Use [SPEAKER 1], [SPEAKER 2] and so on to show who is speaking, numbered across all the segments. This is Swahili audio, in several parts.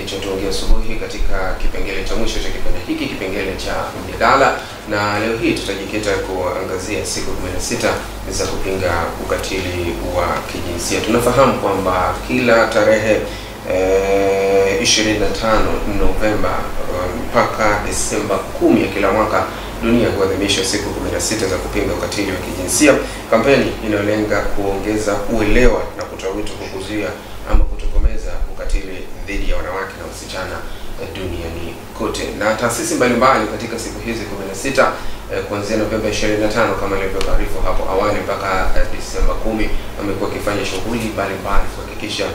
[SPEAKER 1] cha Tuongee Asubuhi katika kipengele cha mwisho cha kipindi hiki, kipengele cha mjadala, na leo hii tutajikita kuangazia siku 16 za kupinga ukatili wa kijinsia. Tunafahamu kwamba kila tarehe 25 Novemba mpaka Desemba 10 ya kila mwaka dunia huadhimisha siku 16 za kupinga ukatili wa kijinsia, kampeni inayolenga kuongeza uelewa na kutoa wito kwa kuzuia ama kutokomeza ukatili dhidi ya wanawake na wasichana duniani kote. Na taasisi mbalimbali katika siku hizi 16 kuanzia Novemba 25 kama ilivyotaarifu hapo awali mpaka Desemba 10 wamekuwa wakifanya shughuli mbalimbali kuhakikisha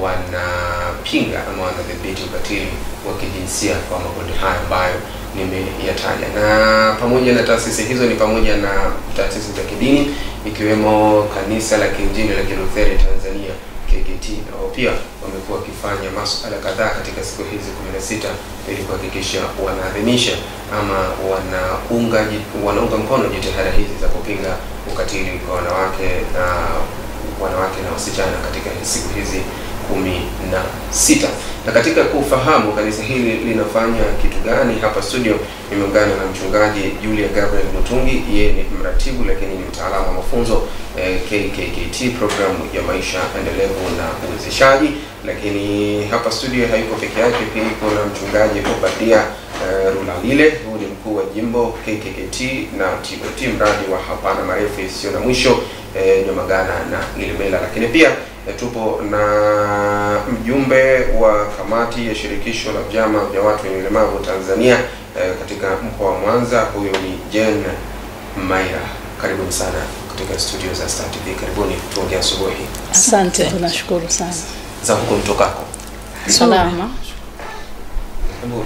[SPEAKER 1] wanapinga ama wanadhibiti ukatili wa kijinsia kwa makundi haya ambayo nimeyataja. Na pamoja na taasisi hizo ni pamoja na taasisi za kidini ikiwemo Kanisa la Kiinjili la Kilutheri Tanzania KKT, na pia wamekuwa wakifanya masuala kadhaa katika siku hizi 16 ili kuhakikisha wanaadhimisha ama wanaunga mkono jitihada hizi za kupinga ukatili kwa wanawake na wasichana katika siku hizi 16. Na katika kufahamu kanisa hili linafanya kitu gani, hapa studio nimeungana na mchungaji Julia Gabriel Mutungi. Yeye ni mratibu lakini ni mtaalamu wa mafunzo KKKT, programu ya maisha endelevu na uwezeshaji. Lakini hapa studio hayuko peke yake, pia kuna mchungaji Obadia Rulalile, huyu ni mkuu wa jimbo KKKT na TOT, mradi wa hapana marefu isiyo na mwisho Nyamagana na Ilemela. Lakini pia tupo na mjumbe wa kamati ya shirikisho la vyama vya watu wenye ulemavu Tanzania katika mkoa wa Mwanza, huyo ni Jen Maira. Karibuni sana katika studio za Star TV. Karibuni Tuongee Asubuhi.
[SPEAKER 2] Asante, tunashukuru sana.
[SPEAKER 1] Za huko mtokako?
[SPEAKER 2] Salama.
[SPEAKER 1] Hebu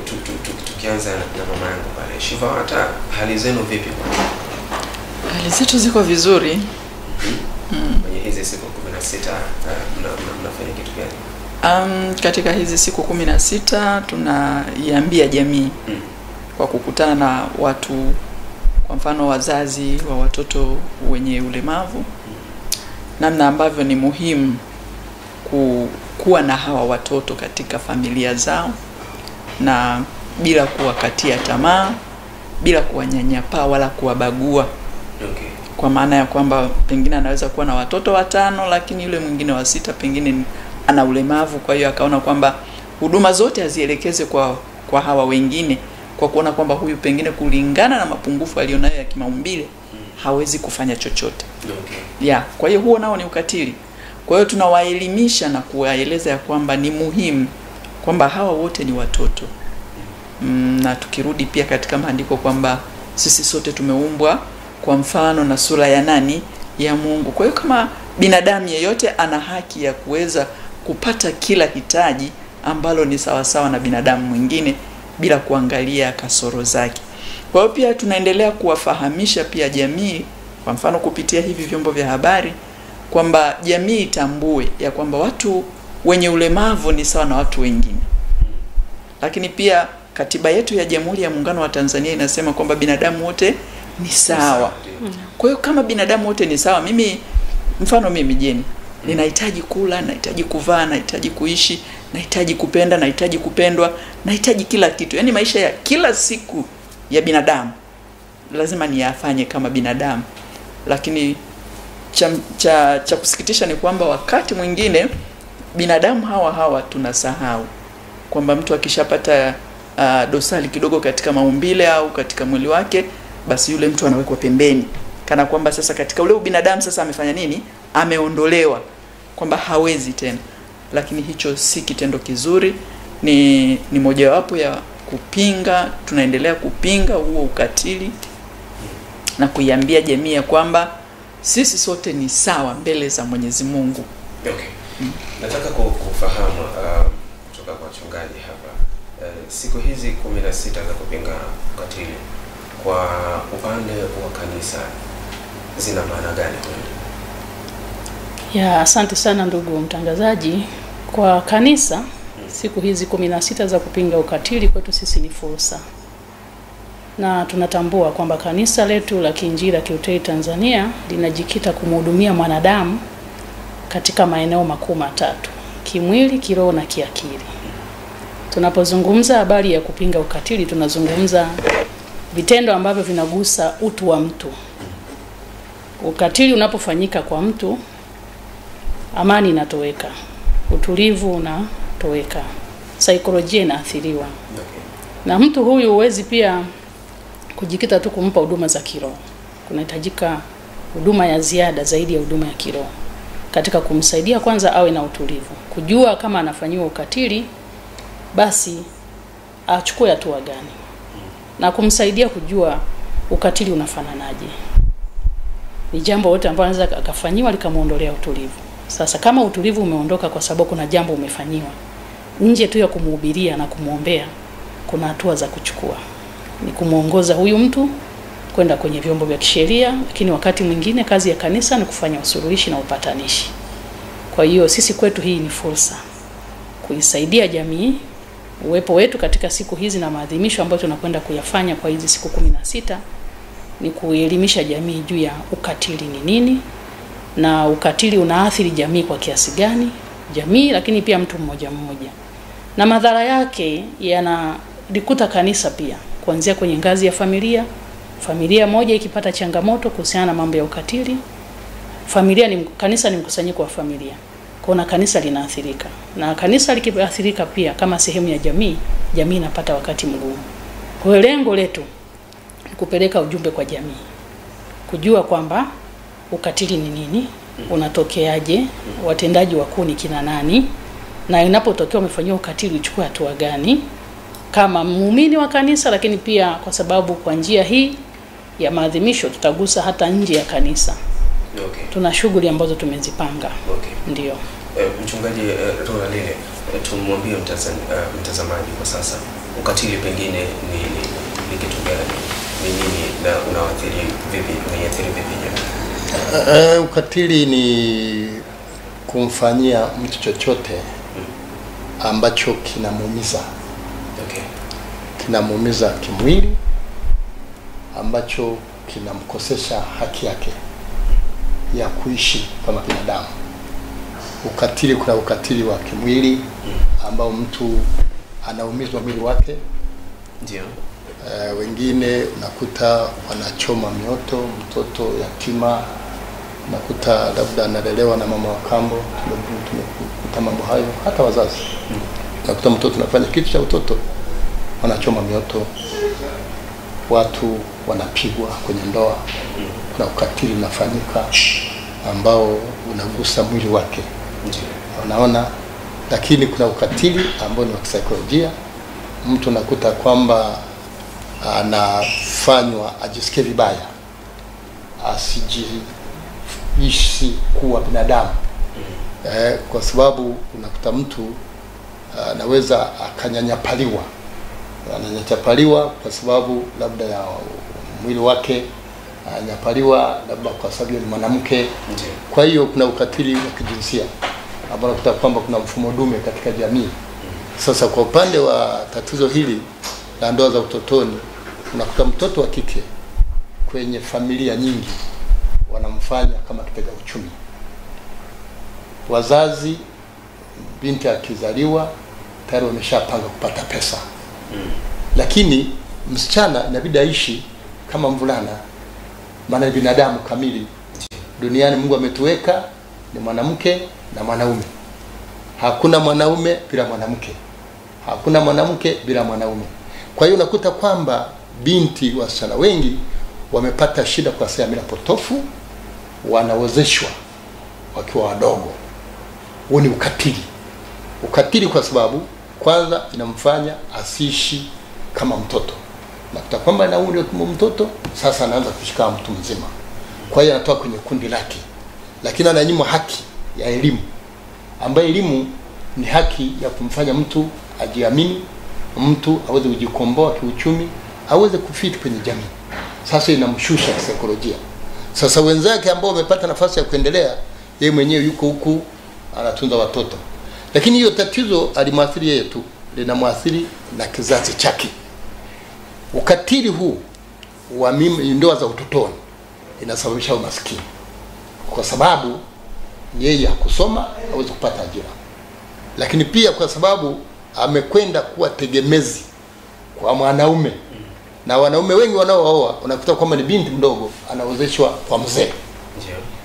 [SPEAKER 1] tukianza na mama yangu pale. Shiva, hata hali zenu vipi?
[SPEAKER 3] Hali zetu ziko vizuri.
[SPEAKER 1] Kwenye hizi siku 16 mnafanya kitu gani?
[SPEAKER 3] Katika hizi siku 16 tunaiambia jamii kwa kukutana na watu, kwa mfano wazazi wa watoto wenye ulemavu, namna ambavyo ni muhimu kuwa na hawa watoto katika familia zao, na bila kuwakatia tamaa, bila kuwanyanyapaa wala kuwabagua.
[SPEAKER 1] Okay.
[SPEAKER 3] Kwa maana ya kwamba pengine anaweza kuwa na watoto 5 lakini yule mwingine wa 6 pengine ana ulemavu, kwa hiyo akaona kwamba huduma zote azielekeze kwa hawa wengine, kwa kuona kwamba huyu pengine kulingana na mapungufu alionayo ya kimaumbile hawezi kufanya chochote.
[SPEAKER 1] Okay.
[SPEAKER 3] Kwa hiyo huo nao ni ukatili. Kwa hiyo tunawaelimisha na kuwaeleza ya kwamba ni muhimu kwamba hawa wote ni watoto. Na tukirudi pia katika maandiko kwamba sisi sote tumeumbwa kwa mfano na sura ya nani? Ya Mungu. Kwa hiyo kama binadamu yeyote ana haki ya kuweza kupata kila hitaji ambalo ni sawasawa na binadamu mwingine bila kuangalia kasoro zake. Kwa hiyo pia tunaendelea kuwafahamisha pia jamii, kwa mfano kupitia hivi vyombo vya habari, kwamba jamii itambue ya kwamba watu wenye ulemavu ni sawa na watu wengine. Lakini pia katiba yetu ya Jamhuri ya Muungano wa Tanzania inasema kwamba binadamu wote ni sawa. Kwa hiyo kama binadamu wote ni sawa, mimi Jeni ninahitaji kula, nahitaji kuvaa, nahitaji kuishi, nahitaji kupenda, nahitaji kupendwa, nahitaji kila kitu. Yaani maisha ya kila siku ya binadamu lazima niyafanye kama binadamu. Lakini cha kusikitisha ni kwamba wakati mwingine binadamu hawa tunasahau kwamba mtu akishapata dosari kidogo katika maumbile au katika mwili wake, basi yule mtu anawekwa pembeni, kana kwamba sasa katika ule binadamu sasa amefanya nini? Ameondolewa, kwamba hawezi tena. Lakini hicho si kitendo kizuri, ni mojawapo ya kupinga. Tunaendelea kupinga huo ukatili na kuiambia jamii ya kwamba sisi sote ni sawa mbele za Mwenyezi Mungu.
[SPEAKER 1] Okay. Nataka kufahamu kutoka kwa wachungaji hapa, siku hizi 16 za kupinga ukatili kwa upande wa kanisa zina maana gani kwenu?
[SPEAKER 2] Asante sana ndugu mtangazaji. Kwa kanisa, siku hizi 16 za kupinga ukatili kwetu sisi ni fursa. Na tunatambua kwamba kanisa letu la Kiinjili la Kilutheri Tanzania linajikita kumhudumia mwanadamu katika maeneo makuu matatu: kimwili, kiroho na kiakili. Tunapozungumza habari ya kupinga ukatili, tunazungumza vitendo ambavyo vinagusa utu wa mtu. Ukatili unapofanyika kwa mtu, amani inatoweka, utulivu unatoweka, saikolojia inaathiriwa. Na mtu huyu huwezi pia kujikita tu kumpa huduma za kiroho. Kunahitajika huduma ya ziada zaidi ya huduma ya kiroho katika kumsaidia kwanza awe na utulivu, kujua kama anafanyiwa ukatili basi achukue hatua gani, na kumsaidia kujua ukatili unafananaje. Ni jambo lote ambalo anaweza akafanyiwa likamuondolea utulivu. Sasa kama utulivu umeondoka kwa sababu kuna jambo umefanyiwa, nje tu ya kumhubiria na kumuombea, kuna hatua za kuchukua. Ni kumuongoza huyu mtu kwenda kwenye vyombo vya kisheria, lakini wakati mwingine kazi ya kanisa ni kufanya usuluhishi na upatanishi. Kwa hiyo sisi kwetu hii ni fursa kuisaidia jamii. Uwepo wetu katika siku hizi na maadhimisho ambayo tunakwenda kuyafanya kwa hizi siku 16 ni kuelimisha jamii juu ya ukatili ni nini, na ukatili unaathiri jamii kwa kiasi gani, jamii lakini pia mtu mmoja mmoja, na madhara yake yanalikuta kanisa pia, kuanzia kwenye ngazi ya familia. Familia moja ikipata changamoto kuhusiana na mambo ya ukatili, kanisa ni mkusanyiko wa familia, kwa kanisa linaathirika, na kanisa likiathirika pia kama sehemu ya jamii, jamii inapata wakati mgumu. Kwa hiyo lengo letu ni kupeleka ujumbe kwa jamii, kujua kwamba ukatili ni nini, unatokeaje, watendaji wakuu ni kina nani, na inapotokea umefanywa ukatili uchukue hatua gani kama muumini wa kanisa, lakini pia kwa sababu kwa njia hii ya maadhimisho tutagusa hata nje ya kanisa.
[SPEAKER 1] Okay.
[SPEAKER 2] Tuna shughuli ambazo tumezipanga.
[SPEAKER 1] Okay.
[SPEAKER 2] Ndio.
[SPEAKER 1] Mchungaji Rolalile, tumwambie mtazamaji kwa sasa, ukatili pengine ni kitu gani? Ni nini na unaathiri vipi? Unaathiri vipi jamii?
[SPEAKER 4] Ukatili ni kumfanyia mtu chochote ambacho kinamuumiza.
[SPEAKER 1] Okay.
[SPEAKER 4] Kinamuumiza kimwili, ambacho kinamkosesha haki yake ya kuishi kama binadamu. Ukatili, kuna ukatili wa kimwili ambao mtu anaumizwa mwili wake.
[SPEAKER 1] Ndio.
[SPEAKER 4] Wengine unakuta wanachoma mioto, mtoto yatima, unakuta labda analelewa na mama wa kambo. Tumekuta mambo hayo hata wazazi. Unakuta mtoto anafanya kitu cha utoto, wanachoma mioto, watu wanapigwa kwenye ndoa. Kuna ukatili unafanyika ambao unagusa mwili wake. Unaona, lakini kuna ukatili ambao ni wa kisaikolojia. Mtu anakuta kwamba anafanywa ajisikie vibaya, asijiishi kuwa binadamu. Kwa sababu unakuta mtu anaweza akanyanyapaliwa. Ananyanyapaliwa kwa sababu labda ya mwili wake, ananyanyapaliwa labda kwa sababu ni mwanamke. Kwa hiyo kuna ukatili wa kijinsia ambao unakuta kwamba kuna mfumo dume katika jamii. Sasa kwa upande wa tatizo hili la ndoa za utotoni, unakuta mtoto wa kike kwenye familia nyingi wanamfanya kama kitega uchumi. Wazazi, binti akizaliwa tayari wameshapanga kupata pesa. Lakini msichana inabidi aishi kama mvulana, maana ni binadamu kamili. Duniani Mungu ametuweka ni mwanamke na mwanaume. Hakuna mwanaume bila mwanamke, hakuna mwanamke bila mwanaume. Kwa hiyo unakuta kwamba binti, wasichana wengi wamepata shida kwa sababu mila potofu, wanaozeshwa wakiwa wadogo. Huo ni ukatili. Ukatili kwa sababu kwanza inamfanya asiishi kama mtoto. Nakuta kwamba na umri kama mtoto, sasa anaanza kushika mtu mzima. Kwa hiyo anatoka kwenye kundi lake. Lakini ananyimwa haki ya elimu, ambayo elimu ni haki ya kumfanya mtu ajiamini, mtu aweze kujikomboa kiuchumi, aweze kufiti kwenye jamii. Sasa inamshusha kisaikolojia. Sasa wenzake ambao wamepata nafasi ya kuendelea, yeye mwenyewe yuko huku anatunza watoto. Lakini hiyo tatizo alimwathiri yeye tu, linamwathiri na kizazi chake. Ukatili huu wa ndoa za utotoni inasababisha umaskini, kwa sababu yeye hakusoma, hawezi kupata ajira. Lakini pia kwa sababu amekwenda kuwa tegemezi kwa mwanaume. Na wanaume wengi wanaooa unakuta kwamba ni binti mdogo anaozeshwa kwa mzee.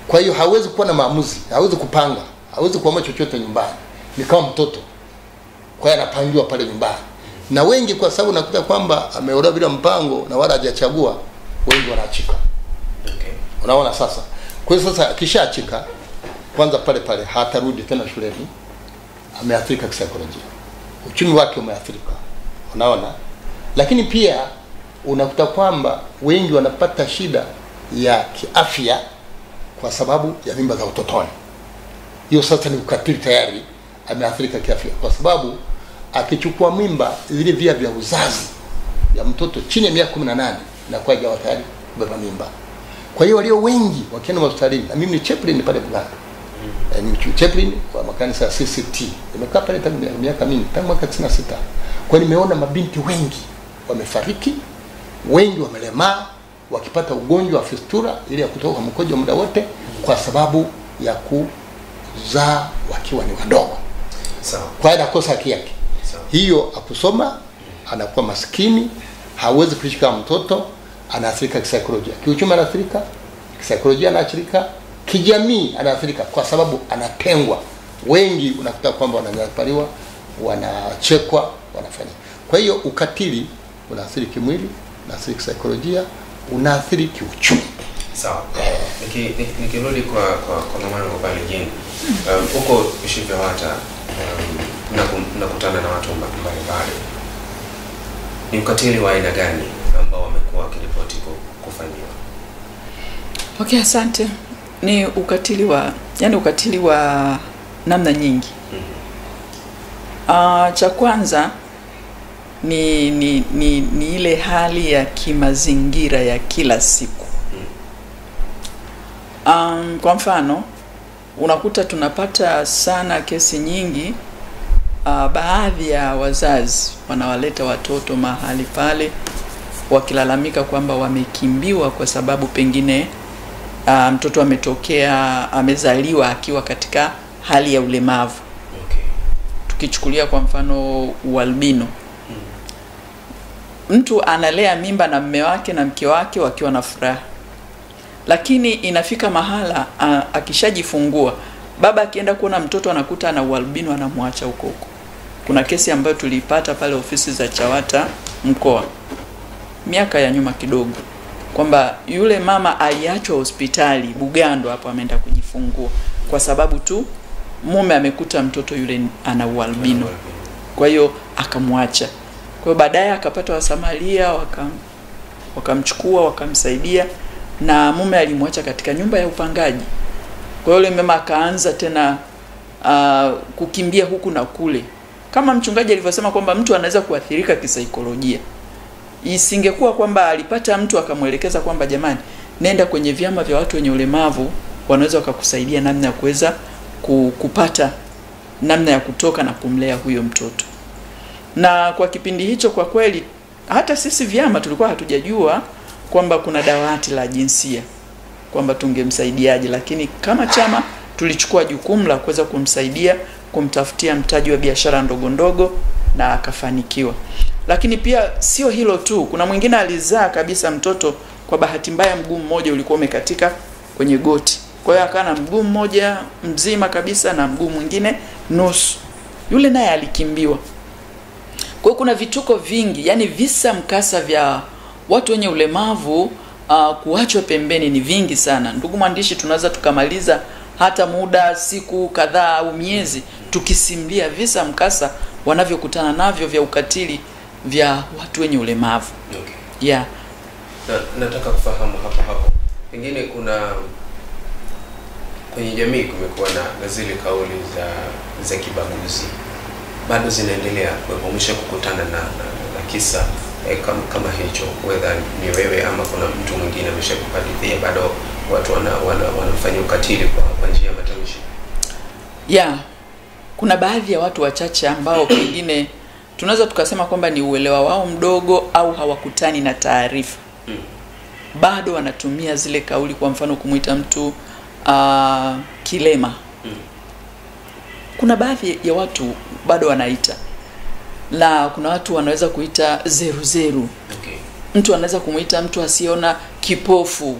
[SPEAKER 4] Kwa hiyo hawezi kuwa na maamuzi, hawezi kupanga, hawezi kuamua chochote nyumbani. Ni kama mtoto. Kwa hiyo anapangiwa pale nyumbani. Na wengi kwa sababu unakuta kwamba ameolewa bila mpango na wala hajachagua, wengi wanaachika.
[SPEAKER 1] Okay.
[SPEAKER 4] Unaona sasa. Kwa hiyo sasa kishaachika, kwanza pale pale hatarudi tena shuleni. Ameathirika kisaikolojia. Uchumi wake umeathirika. Unaona? Lakini pia unakuta kwamba wengi wanapata shida ya kiafya kwa sababu ya mimba za utotoni. Hiyo sasa ni ukatili tayari, ameathirika kiafya kwa sababu akichukua mimba vile vya uzazi ya mtoto chini ya miaka 18 na kwa hajawa tayari kubeba mimba. Kwa hiyo walio wengi wakienda hospitalini, na mimi ni chaplain pale Buganda. Ni chaplain kwa makanisa ya CCT. Nimekaa pale tangu miaka mingi, tangu mwaka 96. Kwa nimeona mabinti wengi wamefariki, wengi wamelemaa wakipata ugonjwa wa fistula ile ya kutoka mkojo muda wote kwa sababu ya kuzaa wakiwa ni wadogo.
[SPEAKER 1] Sawa.
[SPEAKER 4] Kwa hiyo anakosa haki yake. Hiyo akusoma, anakuwa maskini, hawezi kuishi kama mtoto, anaathirika kisaikolojia. Kiuchumi anaathirika, kisaikolojia anaathirika, kijamii anaathirika kwa sababu anatengwa. Wengi unakuta kwamba wananyanyapaliwa, wanachekwa, wanafanya. Kwa hiyo ukatili unaathiri kimwili, unaathiri kisaikolojia, unaathiri kiuchumi.
[SPEAKER 1] Sawa. Nikirudi kwa mama yangu pale jini. Huko Ishivyawata nakutana na watu mbalimbali. Ni ukatili wa aina gani ambao wamekuwa wakiripoti kufanyiwa?
[SPEAKER 3] Okay, asante. Ni ukatili wa namna nyingi. Cha kwanza ni ile hali ya kimazingira ya kila siku. Kwa mfano unakuta tunapata sana kesi nyingi, baadhi ya wazazi wanawaleta watoto mahali pale wakilalamika kwamba wamekimbiwa kwa sababu pengine mtoto amezaliwa akiwa katika hali ya ulemavu.
[SPEAKER 1] Okay.
[SPEAKER 3] Tukichukulia kwa mfano ualbino. Mtu analea mimba na mume wake na mke wake wakiwa na furaha. Lakini inafika mahala akishajifungua, baba akienda kuona mtoto anakuta ana ualbino, anamwacha huko. Kuna kesi ambayo tulipata pale ofisi za CHAWATA mkoa miaka ya nyuma kidogo, kwamba yule mama aliachwa hospitali Bugando hapo, ameenda kujifungua kwa sababu tu mume amekuta mtoto yule ana ualbino. Kwa hiyo akamwacha. Kwa hiyo baadaye akapata wasamaria, wakamchukua, wakamsaidia, na mume alimwacha katika nyumba ya upangaji. Kwa hiyo yule mama akaanza tena kukimbia huku na kule. Kama mchungaji alivyosema kwamba mtu anaweza kuathirika kisaikolojia. Isingekuwa kwamba alipata mtu akamwelekeza kwamba jamani, nenda kwenye vyama vya watu wenye ulemavu, wanaweza wakakusaidia namna ya kuweza kupata namna ya kutoka na kumlea huyo mtoto. Na kwa kipindi hicho kwa kweli hata sisi vyama tulikuwa hatujajua kwamba kuna dawati la jinsia, kwamba tungemsaidiaje, lakini kama chama tulichukua jukumu la kuweza kumsaidia, kumtafutia mtaji wa biashara ndogo ndogo, na akafanikiwa. Lakini pia sio hilo tu, kuna mwingine alizaa kabisa mtoto kwa bahati mbaya mguu mmoja ulikuwa umekatika kwenye goti. Kwa hiyo akawa na mguu mmoja mzima kabisa na mguu mwingine nusu. Yule naye alikimbiwa. Kwa hiyo kuna vituko vingi, yani visa mkasa vya watu wenye ulemavu kuachwa pembeni ni vingi sana. Ndugu mwandishi, tunaweza tukamaliza hata muda siku kadhaa au miezi tukisimulia visa mkasa wanavyokutana navyo vya ukatili vya watu wenye ulemavu.
[SPEAKER 1] Okay.
[SPEAKER 3] Yeah.
[SPEAKER 1] Nataka kufahamu hapo. Pengine kuna kwenye jamii kumekuwa na zile kauli za kibaguzi. Bado zinaendelea kuepomesha kukutana na kisa kama hicho, whether ni wewe ama kuna mtu mwingine ameshakupatithia, bado watu wanafanya ukatili kwa njia ya matamshi.
[SPEAKER 3] Yeah. Kuna baadhi ya watu wachache ambao pengine tunaweza tukasema kwamba ni uelewa wao mdogo au hawakutani na taarifa. Bado wanatumia zile kauli, kwa mfano kumuita mtu kilema. Kuna baadhi ya watu bado wanaita. na kuna watu wanaweza kuita zeruzeru.
[SPEAKER 1] Okay.
[SPEAKER 3] Mtu anaweza kumuita mtu asiona kipofu.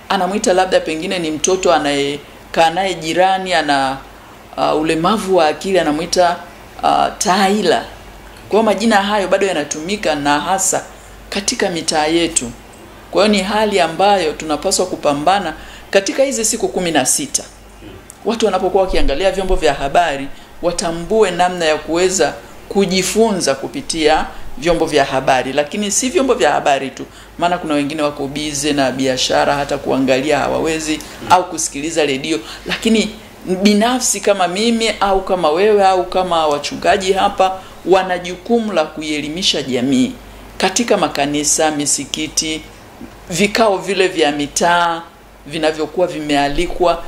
[SPEAKER 3] Anamuita labda pengine ni mtoto anayekaa naye jirani ana ulemavu wa akili, anamuita taila. Kwa majina hayo bado yanatumika na hasa katika mitaa yetu. Kwa hiyo ni hali ambayo tunapaswa kupambana katika hizi siku 16. Watu wanapokuwa wakiangalia vyombo vya habari watambue namna ya kuweza kujifunza kupitia vyombo vya habari, lakini si vyombo vya habari tu, maana kuna wengine wako bize na biashara, hata kuangalia hawawezi, au kusikiliza redio. Lakini binafsi kama mimi au kama wewe au kama wachungaji hapa, wana jukumu la kuielimisha jamii katika makanisa, misikiti, vikao vile vya mitaa vinavyokuwa vimealikwa.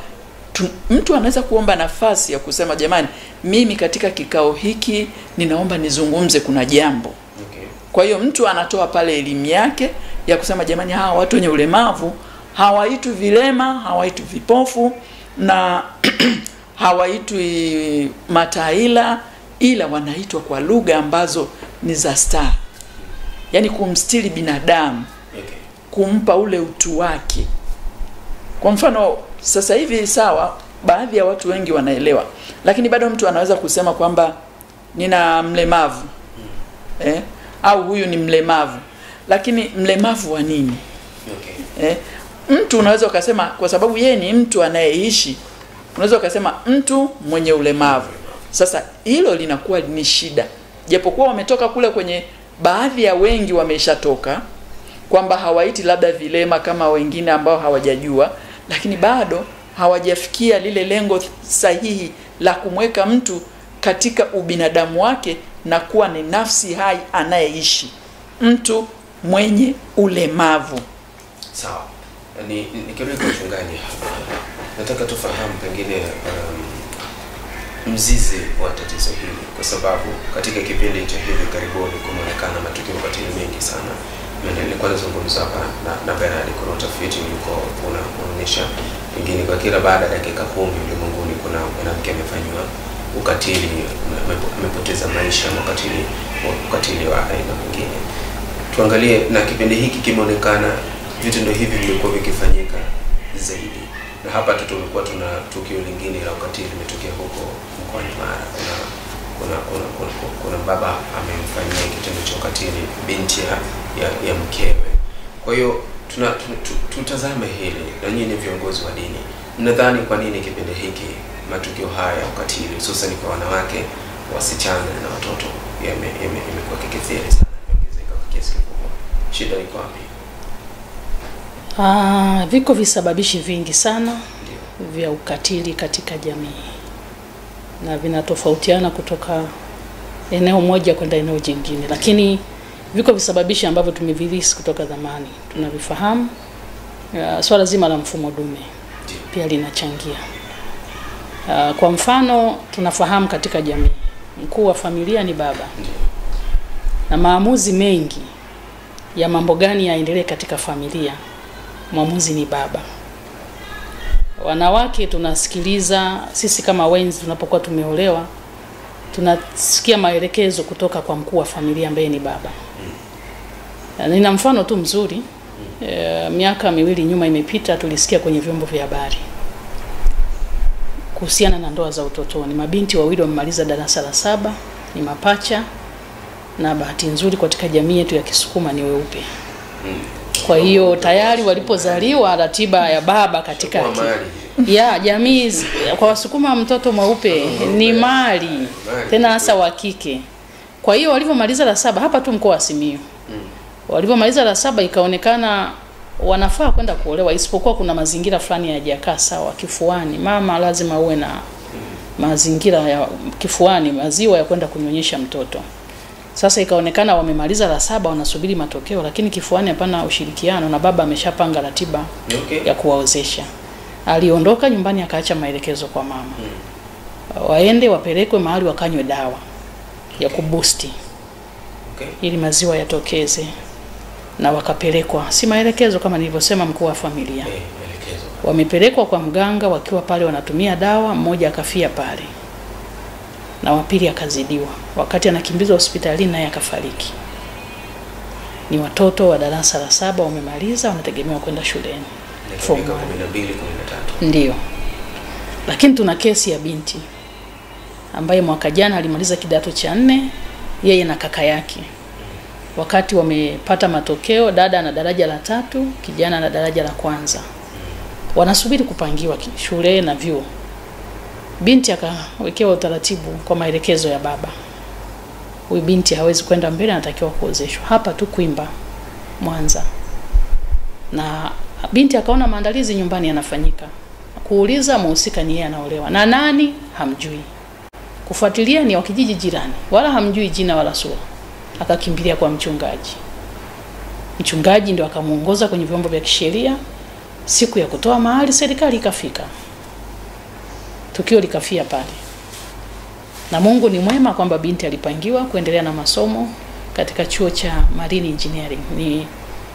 [SPEAKER 3] Mtu anaweza kuomba nafasi ya kusema, jamani, mimi katika kikao hiki ninaomba nizungumze, kuna jambo.
[SPEAKER 1] Okay.
[SPEAKER 3] Kwa hiyo mtu anatoa pale elimu yake ya kusema, jamani, hawa watu wenye ulemavu hawaitwi vilema, hawaitwi vipofu na hawaitwi mataila, ila wanaitwa kwa lugha ambazo ni za star. Yaani kumstiri binadamu.
[SPEAKER 1] Okay.
[SPEAKER 3] Kumpa ule utu wake. Kwa mfano sasa hivi sawa, baadhi ya watu wengi wanaelewa, lakini bado mtu anaweza kusema kwamba nina mlemavu. Au huyu ni mlemavu. Lakini mlemavu wa nini?
[SPEAKER 1] Okay.
[SPEAKER 3] Mtu unaweza ukasema kwa sababu yeye ni mtu anayeishi, unaweza ukasema mtu mwenye ulemavu. Sasa hilo linakuwa ni shida. Japokuwa wametoka kule kwenye, baadhi ya wengi wameshatoka kwamba hawaiti labda vilema kama wengine ambao hawajajua, lakini bado hawajafikia lile lengo sahihi la kumweka mtu katika ubinadamu wake na kuwa ni nafsi hai anayeishi, mtu mwenye ulemavu.
[SPEAKER 1] Sawa. Nikirudi kwa mchungaji hapa, nataka tufahamu pengine mzizi wa tatizo hili, kwa sababu katika kipindi cha hivi karibuni kumeonekana matukio katili mengi sana. Nilikuwa nazungumza hapa na Bernard, kuna utafiti ulikuwa unaonyesha pengine kwa kila baada ya dakika 10 ulimwenguni kuna mwanamke amefanywa ukatili, amepoteza maisha, ukatili wa aina nyingine. Tuangalie, na kipindi hiki kimeonekana vitendo hivi vilikuwa vikifanyika zaidi. Na hapa tulikuwa tuna tukio lingine la ukatili limetokea huko mkoani Mara. Kuna baba amemfanyia kitendo cha ukatili binti ya mkewe. Kwa hiyo tutazame hili, na nyinyi ni viongozi wa dini. Mnadhani kwa nini kipindi hiki matukio haya ya ukatili hususan kwa wanawake, wasichana na watoto yamekuwa kikithiri sana, yameongezeka kwa kiasi kikubwa? Shida iko wapi?
[SPEAKER 2] Viko visababishi vingi sana vya ukatili katika jamii, na vinatofautiana kutoka eneo moja kwenda eneo jingine, lakini viko visababishi ambavyo tumevilisi kutoka zamani, tunavifahamu. Swala zima la mfumo dume pia linachangia. Kwa mfano, tunafahamu katika jamii mkuu wa familia ni baba, na maamuzi mengi ya mambo gani yaendelee katika familia, maamuzi ni baba. Wanawake tunasikiliza, sisi kama wenzi tunapokuwa tumeolewa, tunasikia maelekezo kutoka kwa mkuu wa familia ambaye ni baba. Nina mfano tu mzuri. Miaka 2 nyuma imepita, tulisikia kwenye vyombo vya habari kuhusiana na ndoa za utotoni. Mabinti wawili wamemaliza darasa la 7, ni mapacha, na bahati nzuri katika jamii yetu ya Kisukuma ni weupe. Kwa hiyo tayari walipozaliwa, ratiba ya baba katika ya jamii kwa Wasukuma, mtoto mweupe ni mali, tena hasa wa kike. Kwa hiyo walipomaliza la 7 hapa tu mkoa wa Simiyu, walipomaliza la 7 ikaonekana wanafaa kwenda kuolewa, isipokuwa kuna mazingira fulani hayajakaa sawa kifuani. Mama lazima uwe na mazingira ya kifuani, maziwa ya kwenda kunyonyesha mtoto. Sasa ikaonekana wamemaliza la 7 wanasubiri matokeo, lakini kifuani hapana ushirikiano, na baba ameshapanga ratiba ya kuwaozesha. Aliondoka nyumbani akaacha maelekezo kwa mama. Waende wapelekwe mahali wakanywe dawa ya kuboosti ili maziwa yatokeze, na wakapelekwa. Si maelekezo kama nilivyosema, mkuu wa familia. Wamepelekwa kwa mganga, wakiwa pale wanatumia dawa, mmoja akafia pale. na wa pili akazidiwa. Wakati anakimbizwa hospitalini naye akafariki. Ni watoto wa darasa la 7 wamemaliza, wanategemewa kwenda shuleni.
[SPEAKER 1] Form 12, 13.
[SPEAKER 2] Ndio. Lakini tuna kesi ya binti ambaye mwaka jana alimaliza kidato cha 4, yeye na kaka yake. Wakati wamepata matokeo, dada na daraja la 3, kijana na daraja la 1. Wanasubiri kupangiwa shule na vyuo. Binti akawekewa utaratibu kwa maelekezo ya baba. Huyu binti hawezi kwenda mbele, anatakiwa kuozeshwa. Hapa tu Kwimba, Mwanza. Na binti akaona maandalizi nyumbani yanafanyika. Kuuliza muhusika ni yeye anaolewa. Na nani? Hamjui. Kufuatilia ni wa kijiji jirani, wala hamjui jina wala sura. Akakimbilia kwa mchungaji. Mchungaji ndio akamuongoza kwenye vyombo vya kisheria. Siku ya kutoa mahali serikali ikafika. Tukio likafia pale. Na Mungu ni mwema kwamba binti alipangiwa kuendelea na masomo katika chuo cha Marine Engineering. Ni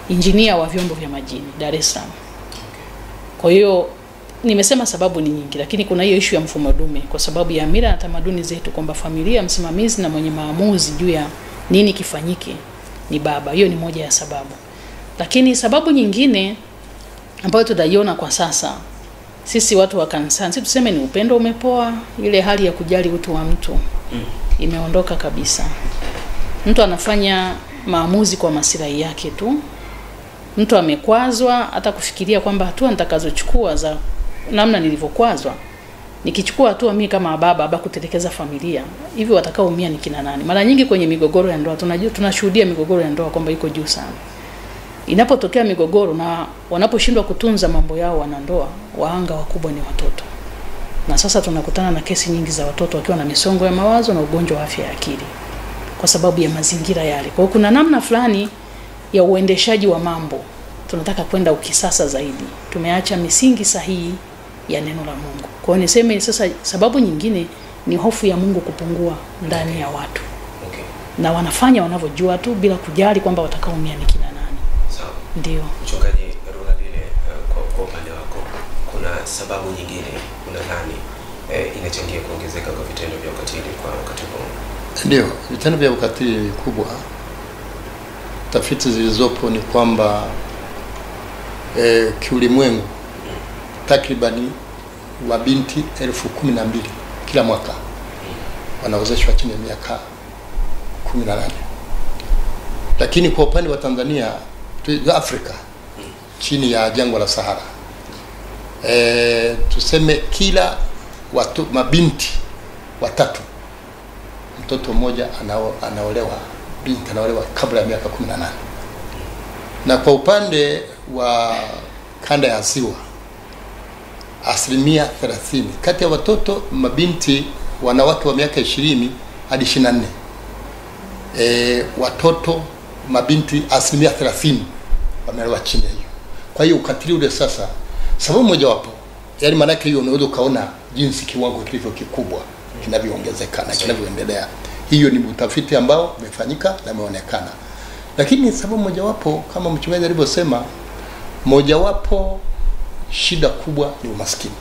[SPEAKER 2] injinia wa vyombo vya majini Dar es Salaam. Kwa hiyo nimesema sababu ni nyingi, lakini kuna hiyo issue ya mfumo dume kwa sababu ya mila na tamaduni zetu kwamba familia, msimamizi na mwenye maamuzi juu ya nini kifanyike ni baba. Hiyo ni moja ya sababu. Lakini sababu nyingine ambayo tutaiona kwa sasa, sisi watu wa kanisani, sisi tuseme ni upendo umepoa, ile hali ya kujali utu wa mtu imeondoka kabisa. Mtu anafanya maamuzi kwa maslahi yake tu. Mtu amekwazwa hata kufikiria kwamba hatua nitakazochukua za namna nilivyokwazwa, nikichukua hatua mimi kama baba kutelekeza familia, hivi watakaoumia ni kina nani? Mara nyingi kwenye migogoro ya ndoa tunashuhudia migogoro ya ndoa kwamba iko juu sana. Inapotokea migogoro na wanaposhindwa kutunza mambo yao wanandoa, waanga wakubwa ni watoto. Na sasa tunakutana na kesi nyingi za watoto wakiwa na misongo ya mawazo na ugonjwa wa afya ya akili kwa sababu ya mazingira yale. Kwa hiyo kuna namna fulani ya uendeshaji wa mambo tunataka kwenda ukisasa zaidi. Tumeacha misingi sahihi ya neno la Mungu. Kwa hiyo niseme sasa sababu nyingine ni hofu ya Mungu kupungua ndani ya watu.
[SPEAKER 1] Okay.
[SPEAKER 2] Na wanafanya wanavyojua tu bila kujali kwamba watakaoumia ni kina nani.
[SPEAKER 1] Sawa.
[SPEAKER 2] Ndio.
[SPEAKER 1] Mchungaji Ronaldine, kwa upande wako kuna sababu nyingine unadhani inachangia kuongezeka kwa vitendo vya ukatili kwa wakati huu?
[SPEAKER 4] Ndio, vitendo vya ukatili kubwa. Tafiti zilizopo ni kwamba kiulimwengu takribani wa binti 12,000 kila mwaka wanaozeshwa chini ya miaka 18. Lakini kwa upande wa Tanzania, Afrika chini ya jangwa la Sahara, tuseme kila mabinti 3 mtoto mmoja anaolewa, binti anaolewa kabla ya miaka 18. Na kwa upande wa kanda ya Ziwa, 30% kati ya watoto mabinti wanawake wa miaka 20 hadi 24, watoto mabinti 30% wameolewa chini hiyo. Kwa hiyo ukatili ule sasa, sababu moja wapo, yani maana yake hiyo unaweza kaona jinsi kiwango kilivyo kikubwa kinavyoongezeka na kinavyoendelea. Hiyo ni utafiti ambao umefanyika na umeonekana. Lakini sababu moja wapo, kama mchungaji alivyosema, moja wapo shida kubwa ni umaskini.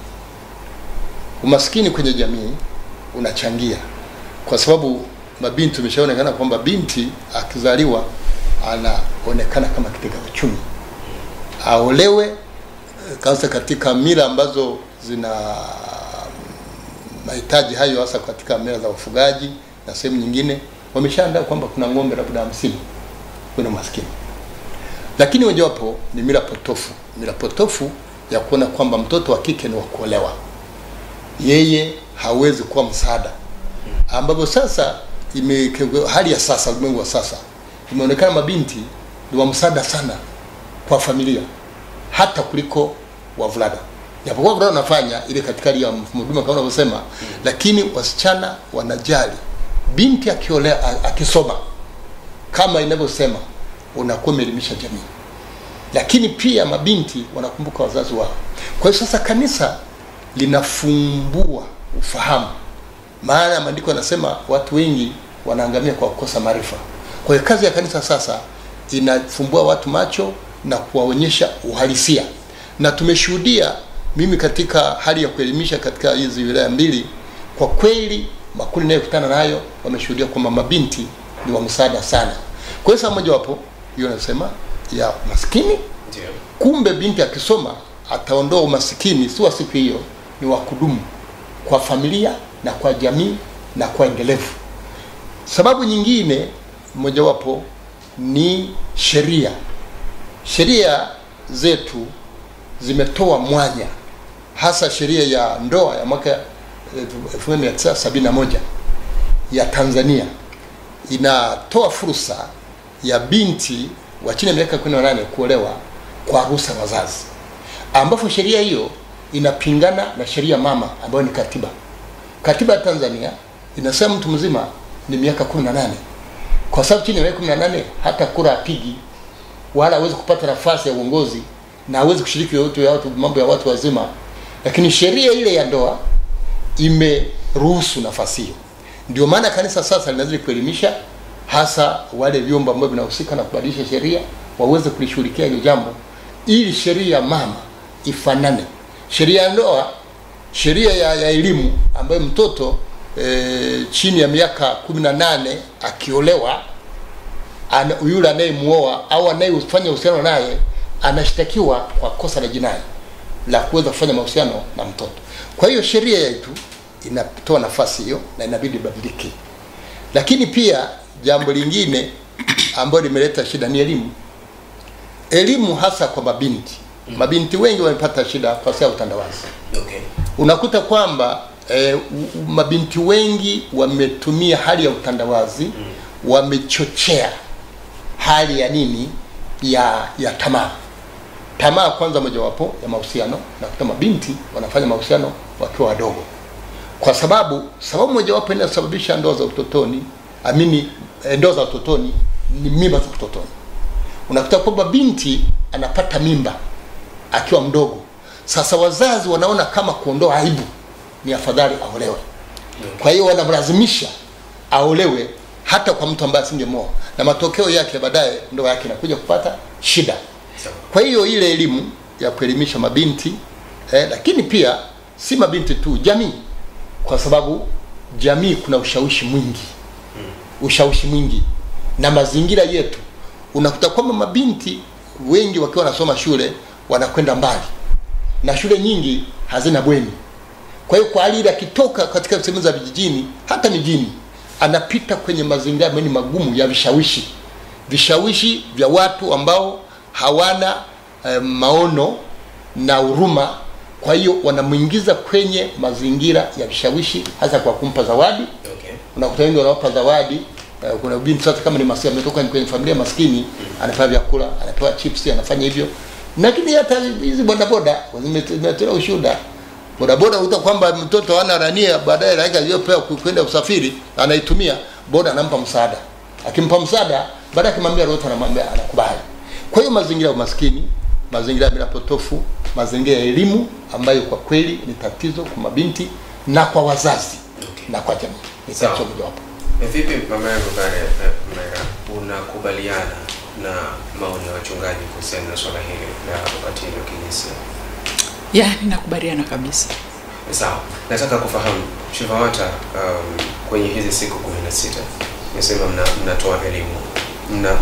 [SPEAKER 4] Umaskini kwenye jamii unachangia, kwa sababu mabinti tumeshaonekana kwamba binti akizaliwa anaonekana kama kitega uchumi, aolewe kwanza katika mila ambazo zina mahitaji hayo, hasa katika mila za ufugaji na sehemu nyingine wameshaandaa kwamba kuna ng'ombe labda 50, kuna maskini. Lakini mojawapo ni mila potofu ya kuona kwamba mtoto wa kike ni wa kuolewa, yeye hawezi kuwa msaada, ambapo sasa hali ya sasa, ulimwengu wa sasa, imeonekana mabinti ni wa msaada sana kwa familia hata kuliko wavulana. Japokuwa wavulana wanafanya ile katika ya mfumo dume kama unavyosema, lakini wasichana wanajali. Binti akiolea, akisoma kama inavyosema, unakuwa umeelimisha jamii. Lakini pia mabinti wanakumbuka wazazi wao. Kwa hiyo sasa kanisa linafumbua ufahamu. Maana maandiko yanasema watu wengi wanaangamia kwa kukosa maarifa. Kwa hiyo kazi ya kanisa sasa inafumbua watu macho na kuwaonyesha uhalisia. Na tumeshuhudia, mimi katika hali ya kuelimisha katika hizi wilaya mbili, kwa kweli makundi ninayokutana nayo wameshuhudia kwamba mabinti ni wa msaada sana. Kwa hiyo moja wapo hiyo nasema ya maskini. Kumbe binti akisoma ataondoa umasikini, si wa siku hiyo, ni wa kudumu kwa familia na kwa jamii na kwa endelevu. Sababu nyingine moja wapo ni sheria. Sheria zetu zimetoa mwanya, hasa sheria ya ndoa ya mwaka 1971 ya Tanzania inatoa fursa ya binti wa chini ya miaka 18 kuolewa kwa ruhusa wazazi, ambapo sheria hiyo inapingana na sheria mama ambayo ni katiba. Katiba ya Tanzania inasema mtu mzima ni miaka 18. Kwa sababu chini ya miaka 18 hata kura apigi wala hawezi kupata nafasi ya uongozi na hawezi kushiriki yote ya watu, mambo ya watu wazima. Lakini sheria ile ya ndoa imeruhusu nafasi hiyo. Ndio maana kanisa sasa linazidi kuelimisha, hasa wale vyombo ambao vinahusika na kubadilisha sheria waweze kulishughulikia hilo jambo, ili sheria mama ifanane. Sheria ya ndoa, sheria ya elimu ambayo mtoto chini ya miaka 18 akiolewa, yule anayemuoa au anayefanya uhusiano naye anashtakiwa kwa kosa la jinai la kuweza kufanya mahusiano na mtoto. Kwa hiyo sheria yetu inatoa nafasi hiyo na inabidi ibadilike. Lakini pia jambo lingine ambalo limeleta shida ni elimu. Elimu hasa kwa mabinti. Mabinti wengi wamepata shida kwa sababu utandawazi. Unakuta kwamba mabinti wengi wametumia hali ya utandawazi, wamechochea hali ya nini ya tamaa. Tamaa kwanza mojawapo ya mahusiano, na kuta mabinti wanafanya mahusiano wakiwa wadogo. Kwa sababu mojawapo inasababisha ndoa za utotoni, ndoa za utotoni ni mimba za utotoni. Unakuta kwamba binti anapata mimba akiwa mdogo. Sasa wazazi wanaona kama kuondoa aibu ni afadhali aolewe. Kwa hiyo wanamlazimisha aolewe hata kwa mtu ambaye asingemoa, na matokeo yake baadaye ndoa yake inakuja kupata shida. Kwa hiyo ile elimu ya kuelimisha mabinti, lakini pia si mabinti tu, jamii, kwa sababu jamii kuna ushawishi mwingi na mazingira yetu. Unakuta kwamba mabinti wengi wakiwa wanasoma shule wanakwenda mbali, na shule nyingi hazina bweni. Kwa hiyo kwa hali ile akitoka katika sehemu za vijijini hata mijini, anapita kwenye mazingira magumu ya vishawishi vya watu ambao hawana maono na huruma. Kwa hiyo wanamuingiza kwenye mazingira ya vishawishi, hasa kwa kumpa zawadi. Unakuta wengi wanawapa zawadi. Kuna binti sasa kama ni maskini, ametoka kwenye familia maskini, anapewa vyakula, anapewa chips, anafanya hivyo. Lakini hata hizi bodaboda zimetoa ushuhuda. Bodaboda unakuta kwamba mtoto hana rania, baadaye laika aliyopewa kwenda usafiri anaitumia, boda anampa msaada. Akimpa msaada, baadaye akimwambia roho anamwambia anakubali. Kwa hiyo mazingira ya umaskini, mazingira ya potofu, mazingira ya elimu ambayo kwa kweli ni tatizo kwa mabinti na kwa wazazi na kwa jamii. Ni tatizo mojawapo.
[SPEAKER 1] Vipi mama yangu Mera, unakubaliana na maoni ya wachungaji kuhusiana na swala hili la ukatili wa kijinsia?
[SPEAKER 3] Ninakubaliana kabisa.
[SPEAKER 1] Sawa. Nataka kufahamu Shivawata, kwenye hizi siku 16 nimesema mnatoa elimu,